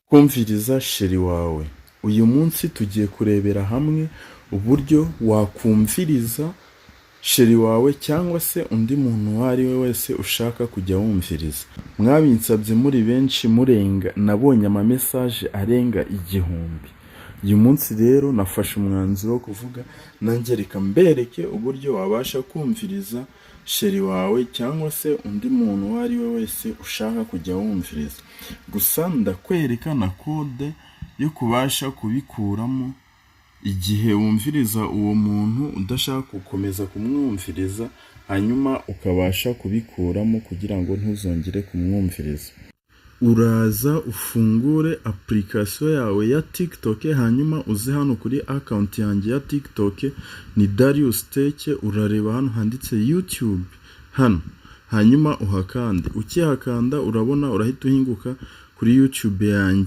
Kumviriza sheri wawe. Uyu munsi tugiye kurebera hamwe uburyo wakumviriza sheri wawe cyangwa se undi muntu uwo ari we wese ushaka kujya wumviriza. Mwabinsabye muri benshi nabonye amamesaje arenga 1000. Uyu munsi rero nafashe umwanzuro wo kuvuga nanjye reka mbereke uburyo wabasha kumviriza sheri wawe cyangwa se undi muntu uwo ari we wese ushaka kujya wumviriza. Gusa ndakwereka na kode yo kubasha kubikuramo igihe wumviriza uwo muntu udashaka gukomeza kumwumviriza, hanyuma ukabasha kubikuramo kugira ngo ntuzongere kumwumviriza. Uraza ufungure application yawe ya TikTok, hanyuma uze hano kuri account yanjye ya TikTok ni Darius Tech. Urareba hano handitse YouTube hano, hanyuma uhakande. Ukihakanda urabona urahita uhinguka kuri YouTube yanjye.